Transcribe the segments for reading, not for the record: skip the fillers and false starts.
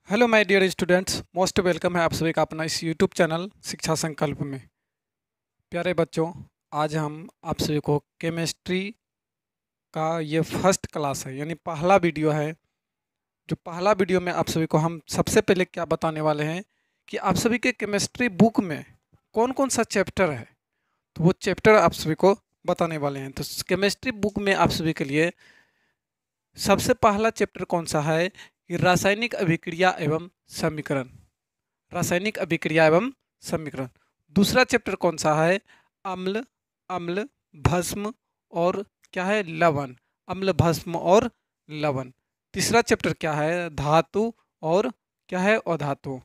Hello my dear students, most welcome है आप सभी का अपना इस यूट्यूब चैनल शिक्षा संकल्प में। प्यारे बच्चों, आज हम आप सभी को केमिस्ट्री का ये फर्स्ट क्लास है, यानी पहला वीडियो है। जो पहला वीडियो में आप सभी को हम सबसे पहले क्या बताने वाले हैं कि आप सभी के केमिस्ट्री बुक में कौन कौन सा चैप्टर है, तो वो चैप्टर आप सभी को बताने वाले हैं। तो केमिस्ट्री बुक में आप सभी के लिए सबसे पहला चैप्टर कौन सा है कि रासायनिक अभिक्रिया एवं समीकरण। रासायनिक अभिक्रिया एवं समीकरण। दूसरा चैप्टर कौन सा है? अम्ल, अम्ल, भस्म और क्या है? लवण। अम्ल, भस्म और लवण। तीसरा चैप्टर क्या है? धातु और क्या है? अधातु।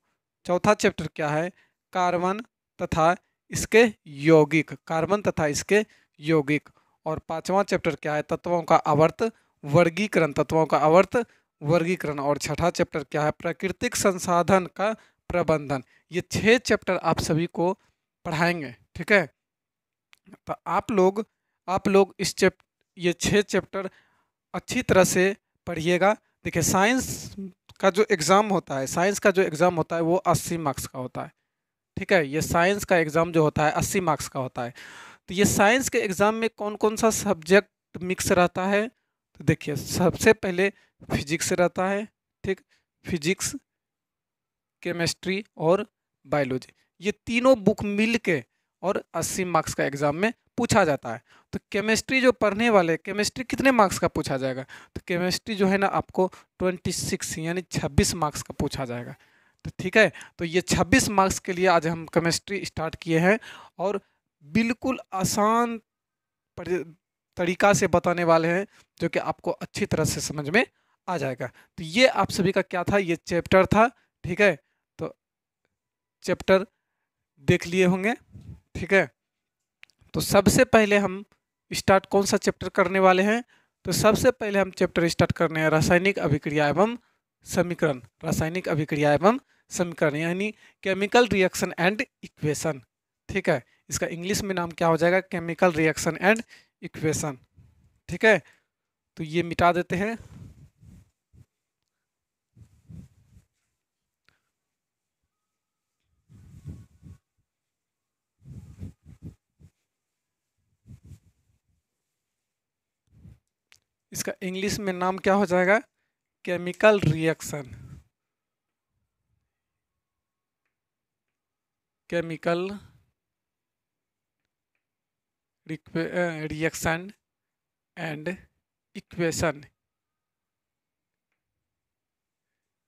चौथा चैप्टर क्या है? कार्बन तथा इसके यौगिक। कार्बन तथा इसके यौगिक। और पांचवा चैप्टर क्या है? तत्वों का आवर्त वर्गीकरण। तत्वों का आवर्त वर्गीकरण। और छठा चैप्टर क्या है? प्राकृतिक संसाधन का प्रबंधन। ये 6 चैप्टर आप सभी को पढ़ाएंगे, ठीक है। तो आप लोग ये 6 चैप्टर अच्छी तरह से पढ़िएगा। देखिए, साइंस का जो एग्ज़ाम होता है वो 80 मार्क्स का होता है, ठीक है। ये साइंस का एग्ज़ाम जो होता है 80 मार्क्स का होता है। तो ये साइंस के एग्ज़ाम में कौन कौन सा सब्जेक्ट मिक्स रहता है? तो देखिए, सबसे पहले फिजिक्स रहता है, ठीक। फिजिक्स, केमिस्ट्री और बायोलॉजी, ये तीनों बुक मिल के और 80 मार्क्स का एग्जाम में पूछा जाता है। तो केमिस्ट्री जो पढ़ने वाले, केमिस्ट्री कितने मार्क्स का पूछा जाएगा? तो केमिस्ट्री जो है ना, आपको 26 यानी 26 मार्क्स का पूछा जाएगा। तो ठीक है, तो ये 26 मार्क्स के लिए आज हम केमिस्ट्री स्टार्ट किए हैं और बिल्कुल आसान तरीका से बताने वाले हैं, जो कि आपको अच्छी तरह से समझ में आ जाएगा। तो ये आप सभी का क्या था? ये चैप्टर था, ठीक है। तो चैप्टर देख लिए होंगे, ठीक है। तो सबसे पहले हम स्टार्ट कौन सा चैप्टर करने वाले हैं? तो सबसे पहले हम चैप्टर स्टार्ट करने हैं रासायनिक अभिक्रिया एवं समीकरण। रासायनिक अभिक्रिया एवं समीकरण यानी केमिकल रिएक्शन एंड इक्वेशन, ठीक है। इसका इंग्लिश में नाम क्या हो जाएगा? केमिकल रिएक्शन एंड इक्वेशन, ठीक है। तो ये मिटा देते हैं। इसका इंग्लिश में नाम क्या हो जाएगा? Chemical reaction, chemical reaction and equation.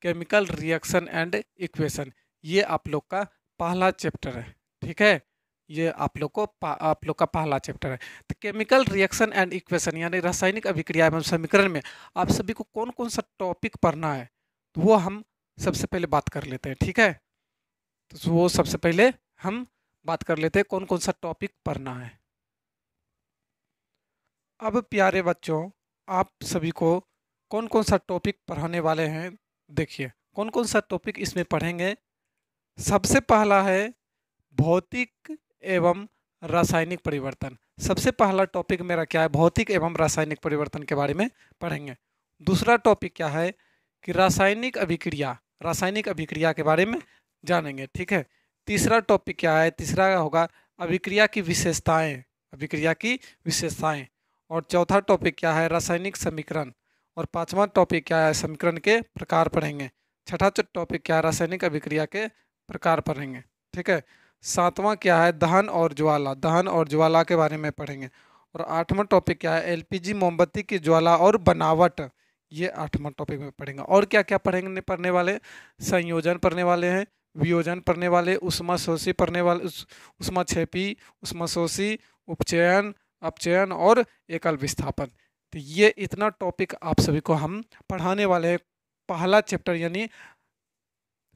Chemical reaction and equation, ये आप लोग का पहला चैप्टर है, ठीक है। ये आप लोग का पहला चैप्टर है। तो केमिकल रिएक्शन एंड इक्वेशन यानी रासायनिक अभिक्रिया एवं समीकरण में आप सभी को कौन कौन सा टॉपिक पढ़ना है, तो वो हम सबसे पहले बात कर लेते हैं, ठीक है। तो वो सबसे पहले हम बात कर लेते हैं कौन कौन सा टॉपिक पढ़ना है। अब प्यारे बच्चों, आप सभी को कौन कौन सा टॉपिक पढ़ाने वाले हैं, देखिए कौन कौन सा टॉपिक इसमें पढ़ेंगे। सबसे पहला है भौतिक एवं रासायनिक परिवर्तन। सबसे पहला टॉपिक मेरा क्या है? भौतिक एवं रासायनिक परिवर्तन के बारे में पढ़ेंगे। दूसरा टॉपिक क्या है कि रासायनिक अभिक्रिया के बारे में जानेंगे, ठीक है। तीसरा टॉपिक क्या है? तीसरा होगा अभिक्रिया की विशेषताएं, अभिक्रिया की विशेषताएं। और चौथा टॉपिक क्या है? रासायनिक समीकरण। और पांचवा टॉपिक क्या है? समीकरण के प्रकार पढ़ेंगे। छठा टॉपिक क्या है? रासायनिक अभिक्रिया के प्रकार पढ़ेंगे, ठीक है। सातवां क्या है? दहन और ज्वाला, दहन और ज्वाला के बारे में पढ़ेंगे। और आठवां टॉपिक क्या है? एलपीजी मोमबत्ती की ज्वाला और बनावट, ये आठवां टॉपिक में पढ़ेंगे। और क्या क्या पढ़ेंगे? पढ़ने वाले संयोजन पढ़ने वाले हैं, वियोजन पढ़ने वाले, उष्माशोषी पढ़ने वाले, उष्माक्षेपी, उष्माशोषी, उपचयन, अपचयन और एकल विस्थापन। तो ये इतना टॉपिक आप सभी को हम पढ़ाने वाले हैं पहला चैप्टर यानी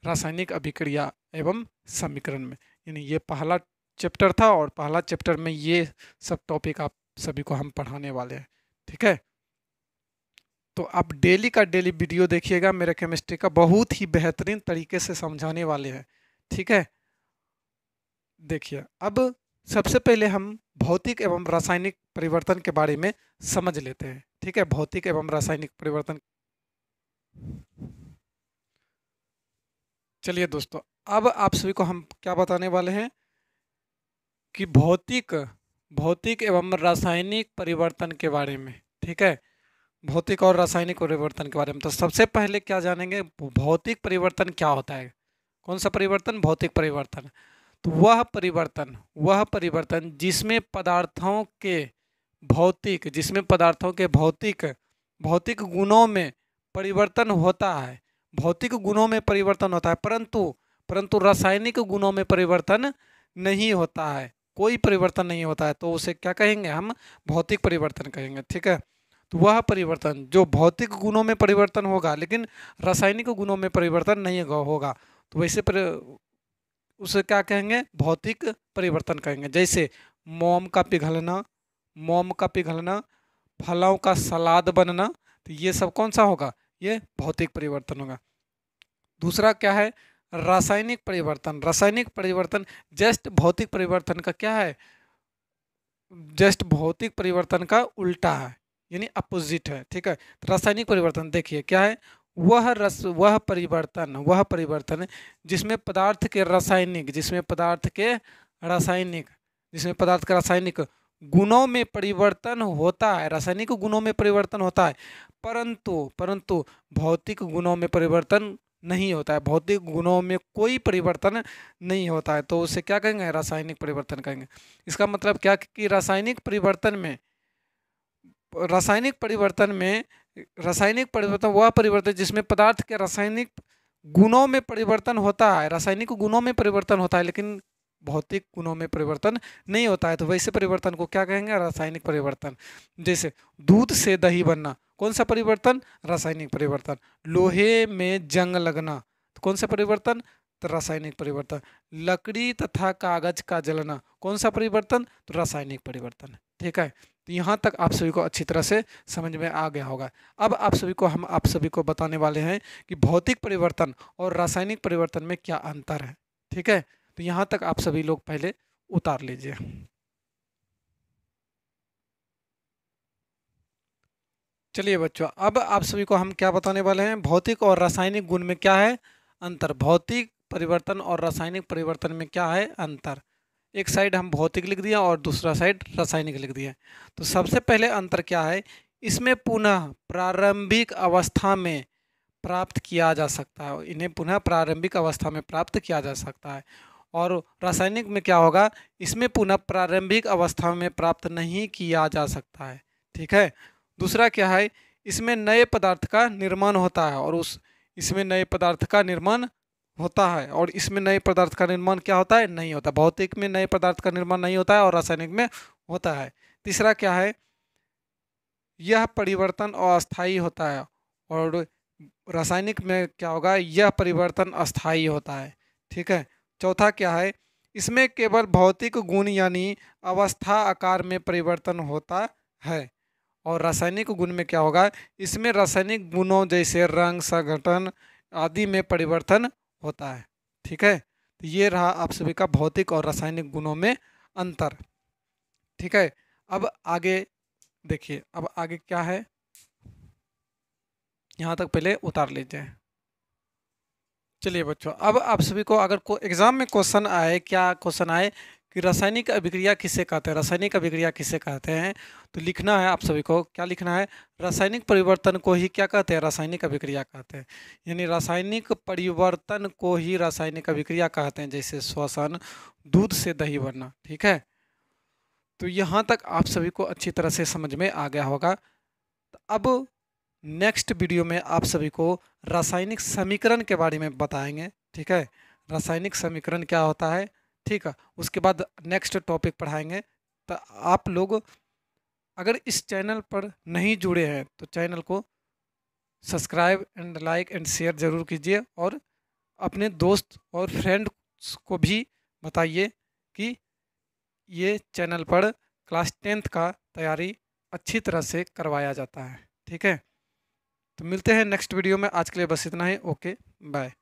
रासायनिक अभिक्रिया एवं समीकरण में। यानी ये पहला चैप्टर था और पहला चैप्टर में ये सब टॉपिक आप सभी को हम पढ़ाने वाले हैं, ठीक है। तो आप डेली का डेली वीडियो देखिएगा, मेरे केमिस्ट्री का बहुत ही बेहतरीन तरीके से समझाने वाले हैं, ठीक है। देखिए, अब सबसे पहले हम भौतिक एवं रासायनिक परिवर्तन के बारे में समझ लेते हैं, ठीक है। भौतिक एवं रासायनिक परिवर्तन, चलिए दोस्तों, अब आप सभी को हम क्या बताने वाले हैं कि भौतिक भौतिक एवं रासायनिक परिवर्तन के बारे में। ठीक है, भौतिक और रासायनिक परिवर्तन के बारे में। तो सबसे पहले क्या जानेंगे, भौतिक परिवर्तन क्या होता है। कौन सा परिवर्तन, भौतिक परिवर्तन। तो वह परिवर्तन जिसमें पदार्थों के भौतिक भौतिक गुणों में परिवर्तन होता है, भौतिक गुणों में परिवर्तन होता है, परंतु परंतु रासायनिक गुणों में परिवर्तन नहीं होता है, कोई परिवर्तन नहीं होता है, तो उसे क्या कहेंगे, हम भौतिक परिवर्तन कहेंगे। ठीक है, तो वह परिवर्तन जो भौतिक गुणों में परिवर्तन होगा लेकिन रासायनिक गुणों में परिवर्तन नहीं होगा, तो वैसे उसे क्या कहेंगे, भौतिक परिवर्तन कहेंगे। जैसे मोम का पिघलना, फलों का सलाद बनना, तो ये सब कौन सा होगा, ये भौतिक परिवर्तन होगा। दूसरा क्या है, रासायनिक परिवर्तन जस्ट भौतिक परिवर्तन का क्या है, जस्ट भौतिक परिवर्तन का उल्टा है, यानी अपोजिट है। ठीक है, तो रासायनिक परिवर्तन देखिए क्या है, वह परिवर्तन जिसमें पदार्थ के रासायनिक गुणों में परिवर्तन होता है, रासायनिक गुणों में परिवर्तन होता है, परंतु भौतिक गुणों में परिवर्तन नहीं होता है, भौतिक गुणों में कोई परिवर्तन नहीं होता है, तो उसे क्या कहेंगे, रासायनिक परिवर्तन कहेंगे। इसका मतलब क्या कि रासायनिक परिवर्तन वह परिवर्तन जिसमें पदार्थ के रासायनिक गुणों में परिवर्तन होता है, रासायनिक गुणों में परिवर्तन होता है, लेकिन भौतिक गुणों में परिवर्तन नहीं होता है, तो वैसे परिवर्तन को क्या कहेंगे, रासायनिक परिवर्तन। जैसे दूध से दही बनना, कौन सा परिवर्तन, रासायनिक परिवर्तन। लोहे में जंग लगना, तो कौन सा परिवर्तन, तो रासायनिक परिवर्तन। लकड़ी तथा कागज का जलना, कौन सा परिवर्तन, तो रासायनिक परिवर्तन। ठीक है, तो यहाँ तक आप सभी को अच्छी तरह से समझ में आ गया होगा। अब आप सभी को बताने वाले हैं कि भौतिक परिवर्तन और रासायनिक परिवर्तन में क्या अंतर है। ठीक है, तो यहाँ तक आप सभी लोग पहले उतार लीजिए। चलिए बच्चों, अब आप सभी को हम क्या बताने वाले हैं, भौतिक और रासायनिक गुण में क्या है अंतर, भौतिक परिवर्तन और रासायनिक परिवर्तन में क्या है अंतर। एक साइड हम भौतिक लिख दिया और दूसरा साइड रासायनिक लिख दिया। तो सबसे पहले अंतर क्या है, इसमें पुनः प्रारंभिक अवस्था में प्राप्त किया जा सकता है, इन्हें पुनः प्रारंभिक अवस्था में प्राप्त किया जा सकता है। और रासायनिक में क्या होगा, इसमें पुनः प्रारंभिक अवस्था में प्राप्त नहीं किया जा सकता है। ठीक है, दूसरा क्या है, इसमें नए पदार्थ का निर्माण होता है और इसमें नए पदार्थ का निर्माण होता है, और इसमें नए पदार्थ का निर्माण क्या होता है, नहीं होता। भौतिक में नए पदार्थ का निर्माण नहीं होता है और रासायनिक में होता है। तीसरा क्या है, यह परिवर्तन अस्थायी होता है और रासायनिक में क्या होगा, यह परिवर्तन अस्थायी होता है। ठीक है, चौथा क्या है, इसमें केवल भौतिक गुण यानी अवस्था आकार में परिवर्तन होता है, और रासायनिक गुण में क्या होगा, इसमें रासायनिक गुणों जैसे रंग, संघटन आदि में परिवर्तन होता है। ठीक है, तो ये रहा आप सभी का भौतिक और रासायनिक गुणों में अंतर। ठीक है, अब आगे देखिए, अब आगे क्या है, यहाँ तक पहले उतार लीजिए। चलिए बच्चों, अब आप सभी को अगर एग्जाम में क्वेश्चन आए, क्या क्वेश्चन आए कि रासायनिक अभिक्रिया किसे कहते हैं, रासायनिक अभिक्रिया किसे कहते हैं, तो लिखना है आप सभी को, क्या लिखना है, रासायनिक परिवर्तन को ही क्या कहते हैं, रासायनिक अभिक्रिया कहते हैं। यानी रासायनिक परिवर्तन को ही रासायनिक अभिक्रिया कहते हैं, जैसे श्वसन, दूध से दही बनना। ठीक है, तो यहाँ तक आप सभी को अच्छी तरह से समझ में आ गया होगा। तो अब नेक्स्ट वीडियो में आप सभी को रासायनिक समीकरण के बारे में बताएंगे। ठीक है, रासायनिक समीकरण क्या होता है, ठीक है, उसके बाद नेक्स्ट टॉपिक पढ़ाएंगे। तो आप लोग अगर इस चैनल पर नहीं जुड़े हैं तो चैनल को subscribe and like and share ज़रूर कीजिए, और अपने दोस्त और फ्रेंड्स को भी बताइए कि ये चैनल पर क्लास 10th का तैयारी अच्छी तरह से करवाया जाता है। ठीक है, तो मिलते हैं नेक्स्ट वीडियो में, आज के लिए बस इतना ही। Okay, bye.